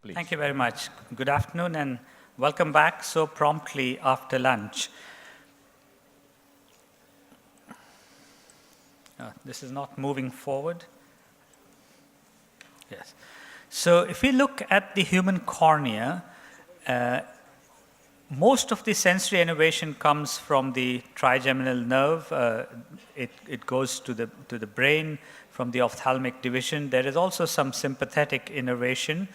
Please. Thank you very much. Good afternoon and welcome back so promptly after lunch. This is not moving forward. Yes. So if we look at the human cornea, most of the sensory innervation comes from the trigeminal nerve. It goes to the brain from the ophthalmic division. There is also some sympathetic innervation.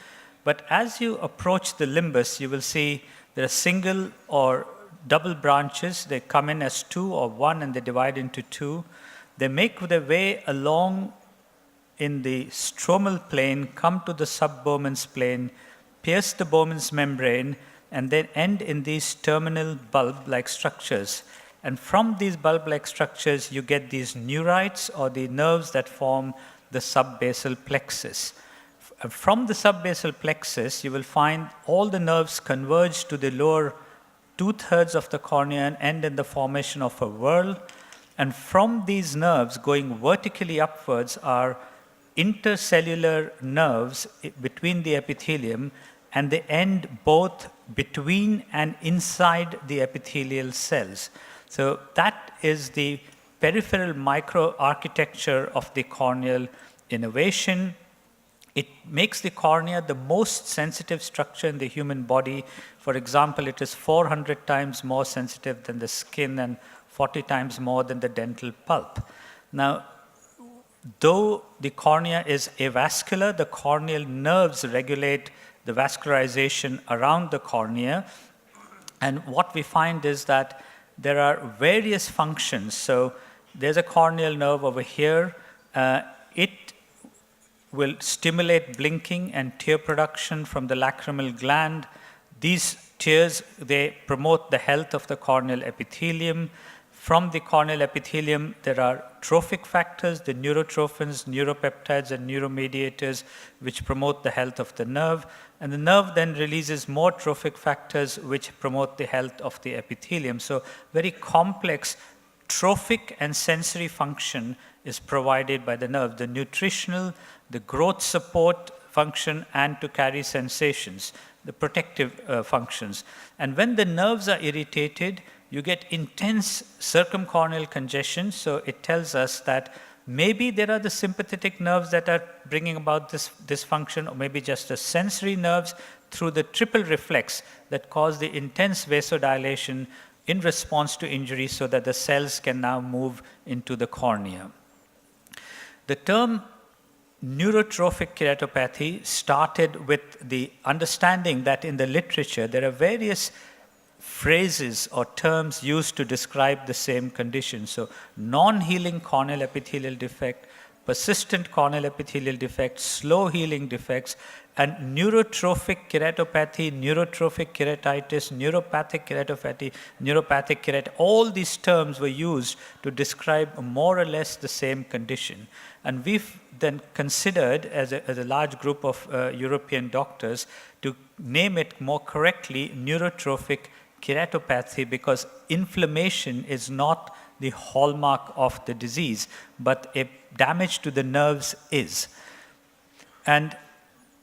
But as you approach the limbus, you will see there are single or double branches. They come in as two or one, and they divide into two. They make their way along in the stromal plane, come to the subbowman's plane, pierce the Bowman's membrane, and then end in these terminal bulb-like structures. And from these bulb-like structures, you get these neurites, or the nerves that form the subbasal plexus. From the subbasal plexus, you will find all the nerves converge to the lower two-thirds of the cornea and end in the formation of a whorl. And from these nerves, going vertically upwards, are intercellular nerves between the epithelium, and they end both between and inside the epithelial cells. So that is the peripheral microarchitecture of the corneal innervation. It makes the cornea the most sensitive structure in the human body. For example, it is 400 times more sensitive than the skin and 40 times more than the dental pulp. Now, though the cornea is avascular, the corneal nerves regulate the vascularization around the cornea. And what we find is that there are various functions. So there's a corneal nerve over here. It will stimulate blinking and tear production from the lacrimal gland. These tears, they promote the health of the corneal epithelium. From the corneal epithelium, there are trophic factors, the neurotrophins, neuropeptides, and neuromediators, which promote the health of the nerve. And the nerve then releases more trophic factors, which promote the health of the epithelium. So very complex trophic and sensory function is provided by the nerve, the nutritional, the growth support function, and to carry sensations, the protective functions. And when the nerves are irritated, you get intense circumcorneal congestion. So it tells us that maybe there are the sympathetic nerves that are bringing about this dysfunction, or maybe just the sensory nerves through the triple reflex that cause the intense vasodilation in response to injury, so that the cells can now move into the cornea. The term neurotrophic keratopathy started with the understanding that in the literature there are various phrases or terms used to describe the same condition. So non-healing corneal epithelial defect, persistent corneal epithelial defect, slow healing defects, and neurotrophic keratopathy, neurotrophic keratitis, neuropathic keratopathy, neuropathic kerat. All these terms were used to describe more or less the same condition. And we've then considered, as a large group of European doctors, to name it more correctly neurotrophic keratopathy, because inflammation is not the hallmark of the disease, but a damage to the nerves is. And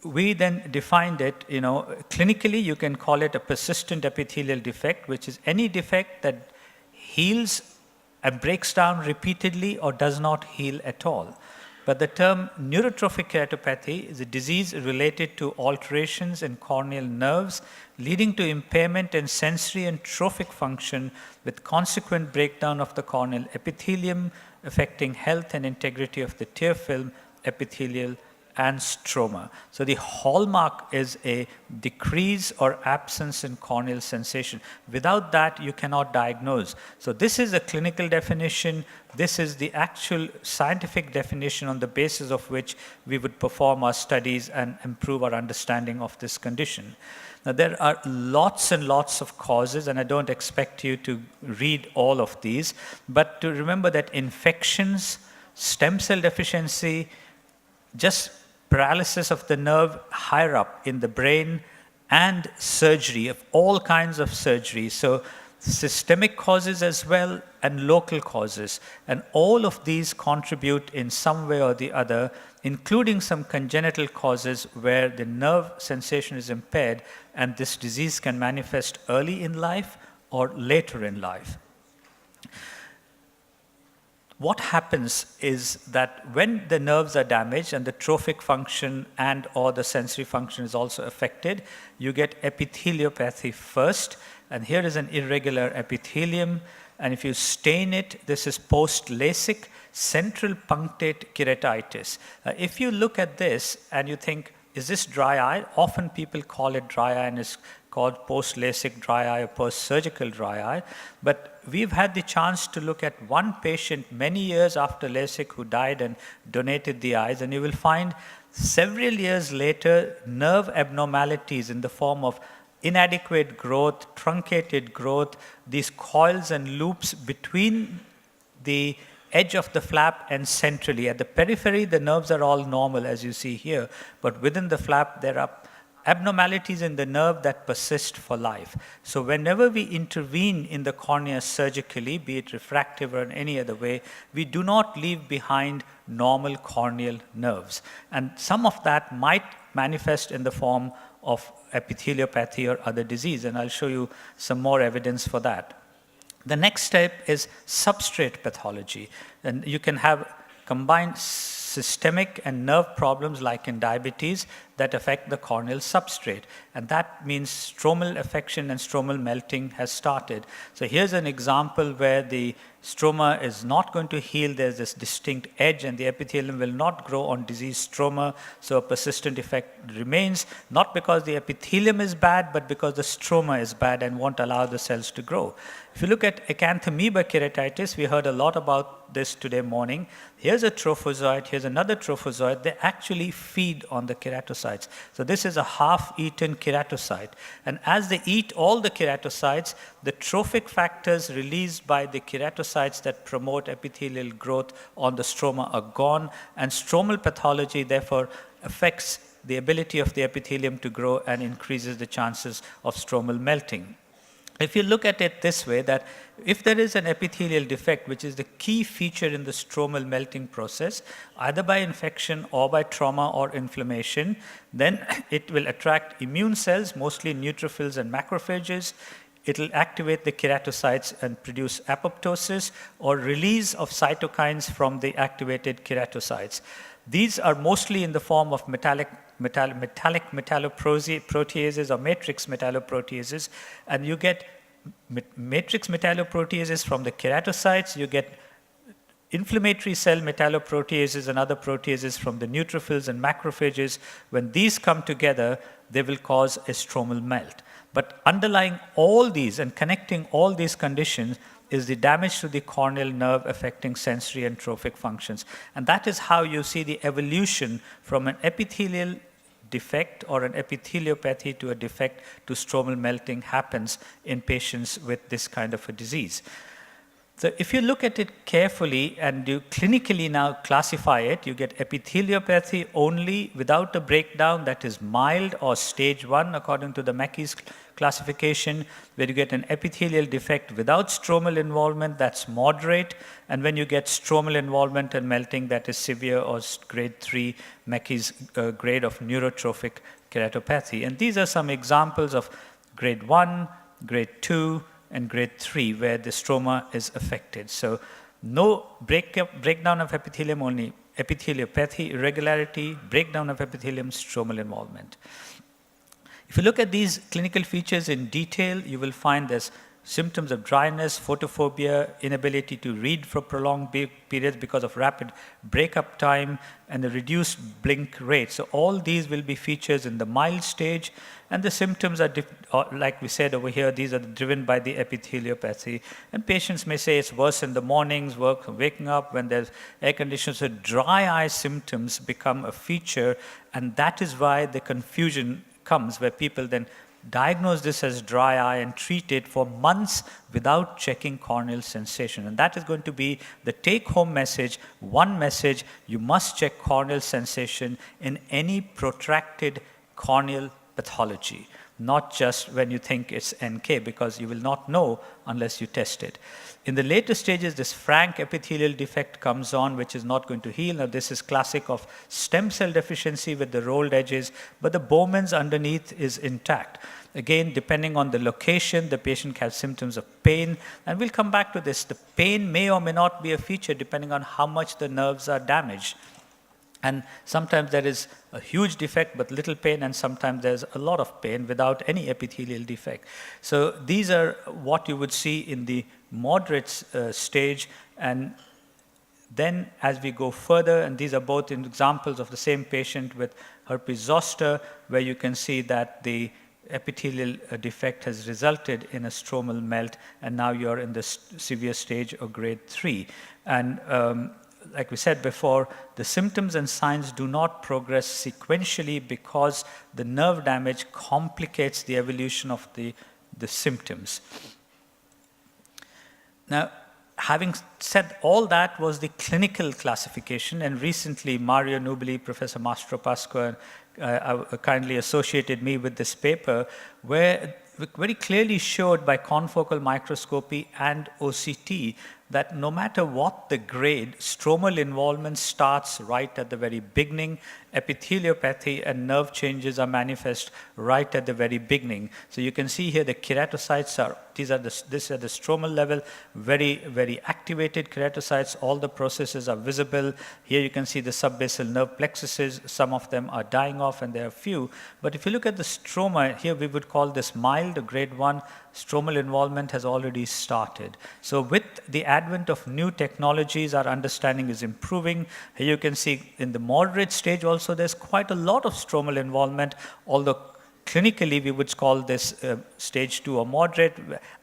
we then defined it, clinically you can call it a persistent epithelial defect, which is any defect that heals and breaks down repeatedly or does not heal at all. But the term neurotrophic keratopathy is a disease related to alterations in corneal nerves, leading to impairment in sensory and trophic function with consequent breakdown of the corneal epithelium, affecting health and integrity of the tear film, epithelial, and stroma. So the hallmark is a decrease or absence in corneal sensation. Without that, you cannot diagnose. So this is a clinical definition. This is the actual scientific definition on the basis of which we would perform our studies and improve our understanding of this condition. Now, there are lots and lots of causes, and I don't expect you to read all of these, but to remember that infections, stem cell deficiency, just paralysis of the nerve higher up in the brain, and surgery, of all kinds of surgery. So systemic causes as well, and local causes. And all of these contribute in some way or the other, including some congenital causes where the nerve sensation is impaired, and this disease can manifest early in life or later in life. What happens is that when the nerves are damaged and the trophic function and or the sensory function is also affected, you get epitheliopathy first. And here is an irregular epithelium. And if you stain it, this is post-LASIK central punctate keratitis. If you look at this and you think, is this dry eye? Often people call it dry eye and it's called post-LASIK dry eye or post-surgical dry eye. But we've had the chance to look at one patient many years after LASIK who died and donated the eyes, and you will find several years later nerve abnormalities in the form of inadequate growth, truncated growth, these coils and loops between the edge of the flap and centrally. At the periphery, the nerves are all normal, as you see here, but within the flap, there are abnormalities in the nerve that persist for life. So whenever we intervene in the cornea surgically, be it refractive or in any other way, we do not leave behind normal corneal nerves. And some of that might manifest in the form of epitheliopathy or other disease, and I'll show you some more evidence for that. The next step is substrate pathology, and you can have combined systemic and nerve problems like in diabetes that affect the corneal substrate, and that means stromal affection and stromal melting has started. So here's an example where the stroma is not going to heal. There's this distinct edge and the epithelium will not grow on diseased stroma, so a persistent effect remains, not because the epithelium is bad, but because the stroma is bad and won't allow the cells to grow. If you look at acanthamoeba keratitis, we heard a lot about this today morning. Here's a trophozoite, here's another trophozoite. They actually feed on the keratocytes. So this is a half-eaten keratocyte. And as they eat all the keratocytes, the trophic factors released by the keratocytes that promote epithelial growth on the stroma are gone, and stromal pathology therefore affects the ability of the epithelium to grow and increases the chances of stromal melting. If you look at it this way, that if there is an epithelial defect, which is the key feature in the stromal melting process, either by infection or by trauma or inflammation, then it will attract immune cells, mostly neutrophils and macrophages. It will activate the keratocytes and produce apoptosis or release of cytokines from the activated keratocytes. These are mostly in the form of metallic metalloproteases or matrix metalloproteases, and you get matrix metalloproteases from the keratocytes, you get inflammatory cell metalloproteases and other proteases from the neutrophils and macrophages. When these come together, they will cause a stromal melt. But underlying all these and connecting all these conditions is the damage to the corneal nerve affecting sensory and trophic functions. And that is how you see the evolution from an epithelial defect or an epitheliopathy to a defect to stromal melting happens in patients with this kind of a disease. So if you look at it carefully and you clinically now classify it, you get epitheliopathy only without a breakdown, that is mild or stage 1 according to the Mackey's classification, where you get an epithelial defect without stromal involvement, that's moderate, and when you get stromal involvement and melting, that is severe or grade 3 Mackey's grade of neurotrophic keratopathy. And these are some examples of grade 1, grade 2, and grade 3 where the stroma is affected. So no breakdown of epithelium, only epitheliopathy, irregularity, breakdown of epithelium, stromal involvement. If you look at these clinical features in detail, you will find there's symptoms of dryness, photophobia, inability to read for prolonged periods because of rapid breakup time, and a reduced blink rate. So all these will be features in the mild stage, and the symptoms are, like we said over here, these are driven by the epitheliopathy. And patients may say it's worse in the mornings, waking up when there's air conditioning. So dry eye symptoms become a feature, and that is why the confusion comes, where people then diagnose this as dry eye and treat it for months without checking corneal sensation. And that is going to be the take-home message, one message: you must check corneal sensation in any protracted corneal pathology, not just when you think it's NK, because you will not know unless you test it. In the later stages, this frank epithelial defect comes on, which is not going to heal. Now, this is classic of stem cell deficiency with the rolled edges, but the Bowman's underneath is intact. Again, depending on the location, the patient has symptoms of pain, and we'll come back to this. The pain may or may not be a feature depending on how much the nerves are damaged. And sometimes there is a huge defect but little pain, and sometimes there's a lot of pain without any epithelial defect. So these are what you would see in the moderate stage. And then as we go further, and these are both examples of the same patient with herpes zoster, where you can see that the epithelial defect has resulted in a stromal melt, and now you're in the severe stage or grade 3. And like we said before, the symptoms and signs do not progress sequentially because the nerve damage complicates the evolution of the symptoms. Now, having said all that was the clinical classification, and recently Mario Nubili, Professor Mastro-Pasqua, kindly associated me with this paper where very clearly showed by confocal microscopy and OCT that no matter what the grade, stromal involvement starts right at the very beginning. Epitheliopathy and nerve changes are manifest right at the very beginning. So you can see here the keratocytes are, this are the stromal level, very, very activated keratocytes. All the processes are visible. Here you can see the subbasal nerve plexuses. Some of them are dying off, and there are few. But if you look at the stroma, here we would call this mild, or grade 1. Stromal involvement has already started. So with the advent of new technologies, our understanding is improving. Here you can see in the moderate stage also there's quite a lot of stromal involvement, although clinically we would call this stage 2 or moderate,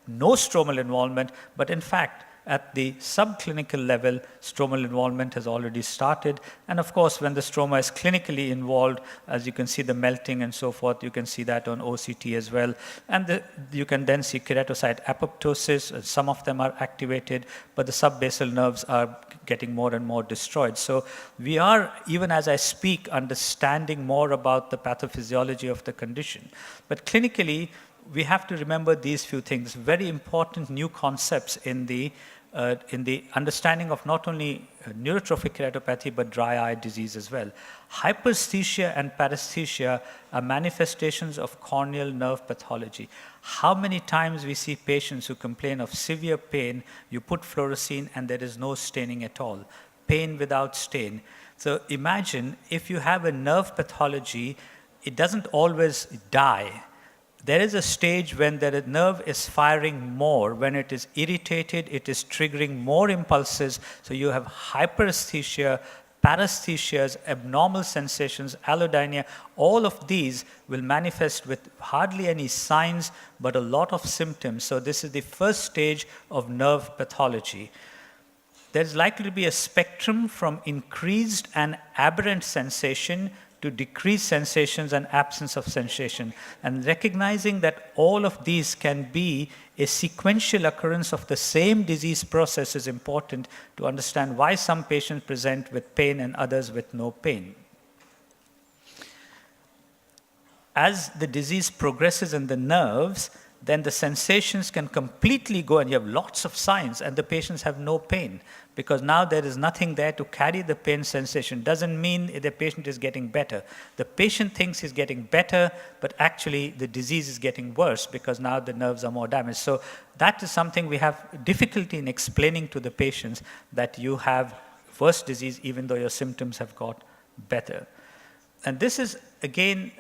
no stromal involvement, but in fact at the subclinical level, stromal involvement has already started. And of course, when the stroma is clinically involved, as you can see the melting and so forth, you can see that on OCT as well. And you can then see keratocyte apoptosis. Some of them are activated, but the subbasal nerves are getting more and more destroyed. So we are, even as I speak, understanding more about the pathophysiology of the condition. But clinically, we have to remember these few things, very important new concepts in the understanding of not only neurotrophic keratopathy, but dry eye disease as well. Hyperesthesia and paresthesia are manifestations of corneal nerve pathology. How many times we see patients who complain of severe pain, you put fluorescein and there is no staining at all, pain without stain. So imagine if you have a nerve pathology, it doesn't always die. There is a stage when the nerve is firing more. When it is irritated, it is triggering more impulses. So you have hyperesthesia, paresthesias, abnormal sensations, allodynia. All of these will manifest with hardly any signs, but a lot of symptoms. So this is the first stage of nerve pathology. There is likely to be a spectrum from increased and aberrant sensation to decreased sensations and absence of sensation. And recognizing that all of these can be a sequential occurrence of the same disease process is important to understand why some patients present with pain and others with no pain. As the disease progresses in the nerves, then the sensations can completely go, and you have lots of signs, and the patients have no pain, because now there is nothing there to carry the pain sensation. Doesn't mean the patient is getting better. The patient thinks he's getting better, but actually the disease is getting worse because now the nerves are more damaged. So that is something we have difficulty in explaining to the patients, that you have worse disease even though your symptoms have got better. And this is, again,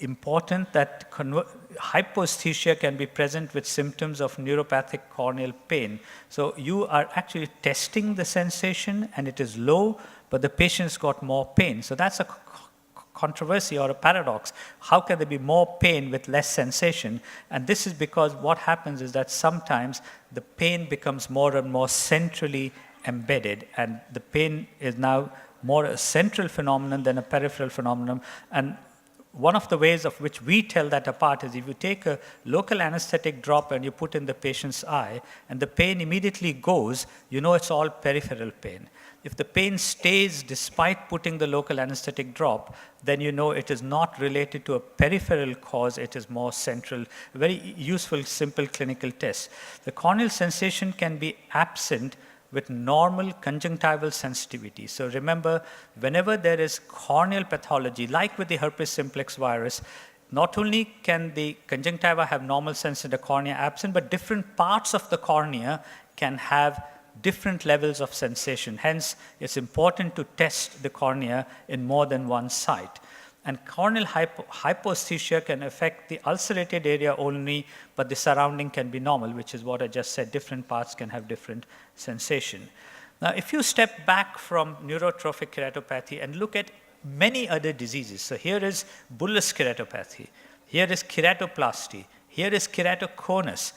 important that hypoesthesia can be present with symptoms of neuropathic corneal pain. So you are actually testing the sensation and it is low, but the patient's got more pain. So that's a controversy or a paradox. How can there be more pain with less sensation? And this is because what happens is that sometimes the pain becomes more and more centrally embedded, and the pain is now more a central phenomenon than a peripheral phenomenon. And one of the ways of which we tell that apart is if you take a local anesthetic drop and you put in the patient's eye and the pain immediately goes, you know it's all peripheral pain. If the pain stays despite putting the local anesthetic drop, then you know it is not related to a peripheral cause, it is more central. Very useful, simple clinical test. The corneal sensation can be absent with normal conjunctival sensitivity. So remember, whenever there is corneal pathology, like with the herpes simplex virus, not only can the conjunctiva have normal sense and the cornea absent, but different parts of the cornea can have different levels of sensation. Hence, it's important to test the cornea in more than one site. And corneal hyposthesia can affect the ulcerated area only, but the surrounding can be normal, which is what I just said. Different parts can have different sensation. Now, if you step back from neurotrophic keratopathy and look at many other diseases. So here is bullous keratopathy. Here is keratoplasty. Here is keratoconus.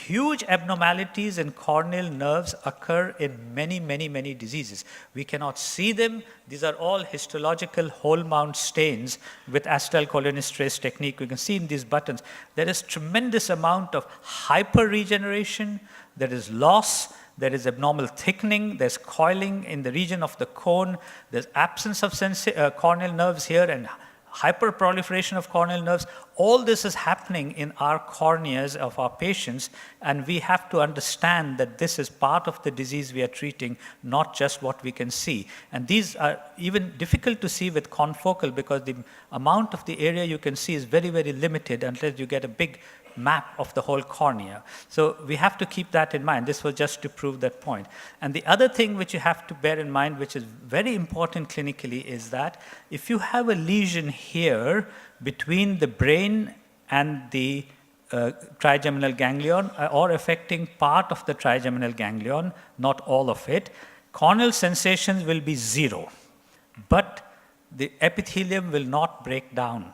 Huge abnormalities in corneal nerves occur in many, many, many diseases. We cannot see them. These are all histological whole mount stains with acetylcholinesterase technique. We can see in these buttons. There is tremendous amount of hyperregeneration. There is loss. There is abnormal thickening, there's coiling in the region of the cone, there's absence of corneal nerves here and hyperproliferation of corneal nerves. All this is happening in our corneas of our patients, and we have to understand that this is part of the disease we are treating, not just what we can see. And these are even difficult to see with confocal because the amount of the area you can see is very, very limited unless you get a big map of the whole cornea. So we have to keep that in mind. This was just to prove that point. And the other thing which you have to bear in mind, which is very important clinically, is that if you have a lesion here between the brain and the trigeminal ganglion or affecting part of the trigeminal ganglion, not all of it, corneal sensations will be zero. But the epithelium will not break down.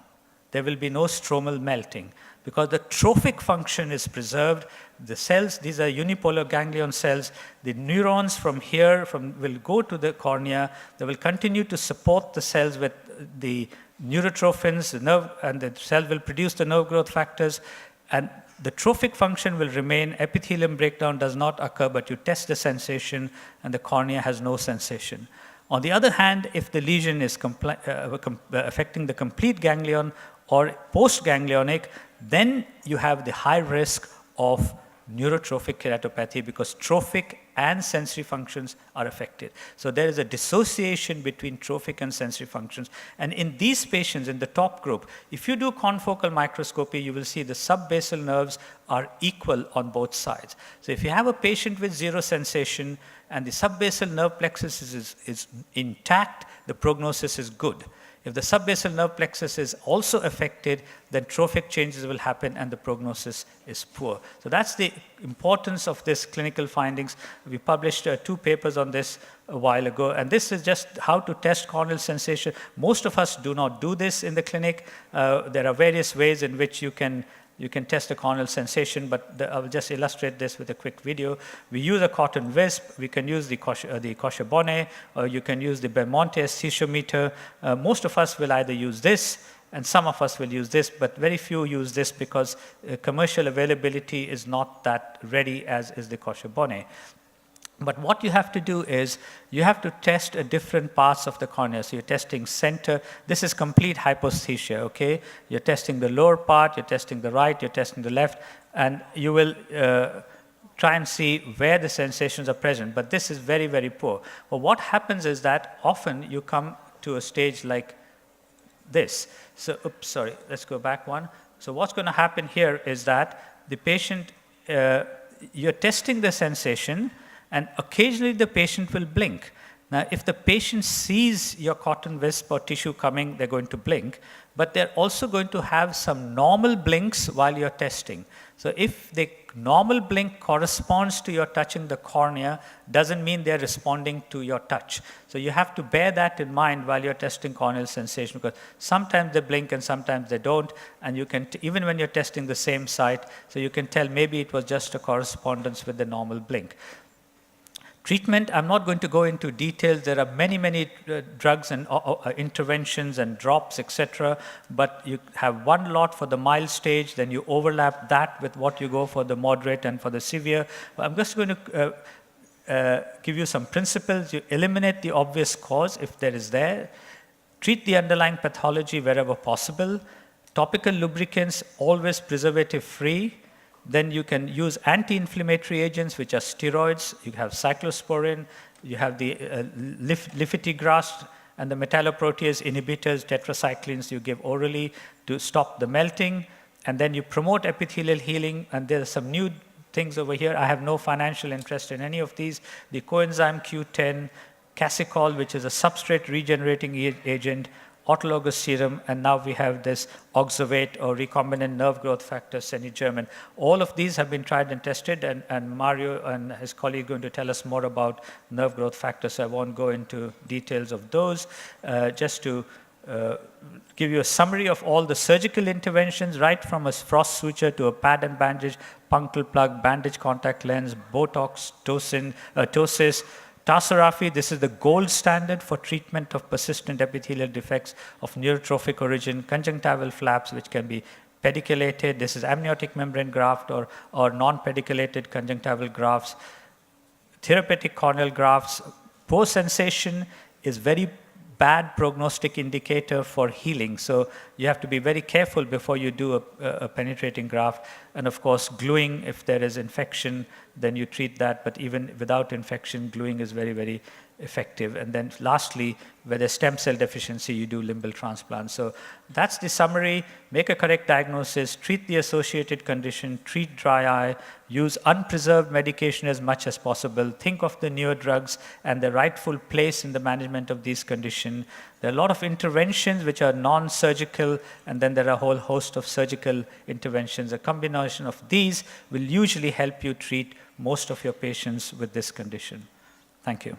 There will be no stromal melting, because the trophic function is preserved. The cells, these are unipolar ganglion cells. The neurons from here will go to the cornea. They will continue to support the cells with the neurotrophins, the nerve, and the cell will produce the nerve growth factors. And the trophic function will remain. Epithelium breakdown does not occur, but you test the sensation, and the cornea has no sensation. On the other hand, if the lesion is affecting the complete ganglion or postganglionic, then you have the high risk of neurotrophic keratopathy because trophic and sensory functions are affected. So there is a dissociation between trophic and sensory functions. And in these patients, in the top group, if you do confocal microscopy, you will see the subbasal nerves are equal on both sides. So if you have a patient with zero sensation and the subbasal nerve plexus is intact, the prognosis is good. If the subbasal nerve plexus is also affected, then trophic changes will happen and the prognosis is poor. So that's the importance of this clinical findings. We published 2 papers on this a while ago, and this is just how to test corneal sensation. Most of us do not do this in the clinic. There are various ways in which you can test a corneal sensation, but I will just illustrate this with a quick video. We use a cotton wisp. We can use the Coche-Bonnet, or you can use the Belmonte scissiometer. Most of us will either use this, and some of us will use this, but very few use this because commercial availability is not that ready as is the Coche-Bonnet. But what you have to do is you have to test different parts of the cornea. So you're testing center. This is complete hyposthesia, okay? You're testing the lower part, you're testing the right, you're testing the left, and you will try and see where the sensations are present. But this is very, very poor. But what happens is that often you come to a stage like this. So, oops, sorry, let's go back one. So what's going to happen here is that the patient, you're testing the sensation, and occasionally the patient will blink. Now, if the patient sees your cotton wisp or tissue coming, they're going to blink, but they're also going to have some normal blinks while you're testing. So if the normal blink corresponds to your touching the cornea, doesn't mean they're responding to your touch. So you have to bear that in mind while you're testing corneal sensation, because sometimes they blink and sometimes they don't, and you can, even when you're testing the same site, so you can tell maybe it was just a correspondence with the normal blink. Treatment, I'm not going to go into details. There are many, many drugs and interventions and drops, etc. But you have one lot for the mild stage, then you overlap that with what you go for the moderate and for the severe. I'm just going to give you some principles. You eliminate the obvious cause if there is there. Treat the underlying pathology wherever possible. Topical lubricants, always preservative-free. Then you can use anti-inflammatory agents, which are steroids. You have cyclosporin. You have the lifitegrast and the metalloprotease inhibitors, tetracyclines you give orally to stop the melting. And then you promote epithelial healing. And there are some new things over here. I have no financial interest in any of these. The coenzyme Q10, casicol, which is a substrate regenerating agent, autologous serum, and now we have this oxovate or recombinant nerve growth factor, Seni-German. All of these have been tried and tested, and Mario and his colleague are going to tell us more about nerve growth factor, so I won't go into details of those. Just to give you a summary of all the surgical interventions, right from a frost suture to a pad and bandage, punctal plug, bandage contact lens, Botox, ptosis, S.I.TRA.C, this is the gold standard for treatment of persistent epithelial defects of neurotrophic origin, conjunctival flaps, which can be pediculated. This is amniotic membrane graft or non-pediculated conjunctival grafts. Therapeutic corneal grafts. Poor sensation is very bad prognostic indicator for healing. So you have to be very careful before you do a penetrating graft. And of course, gluing, if there is infection, then you treat that. But even without infection, gluing is very, very effective. And then lastly, where there's stem cell deficiency, you do limbal transplant. So that's the summary. Make a correct diagnosis, treat the associated condition, treat dry eye, use unpreserved medication as much as possible. Think of the newer drugs and their rightful place in the management of these conditions. There are a lot of interventions which are non-surgical, and then there are a whole host of surgical interventions. A combination of these will usually help you treat most of your patients with this condition. Thank you.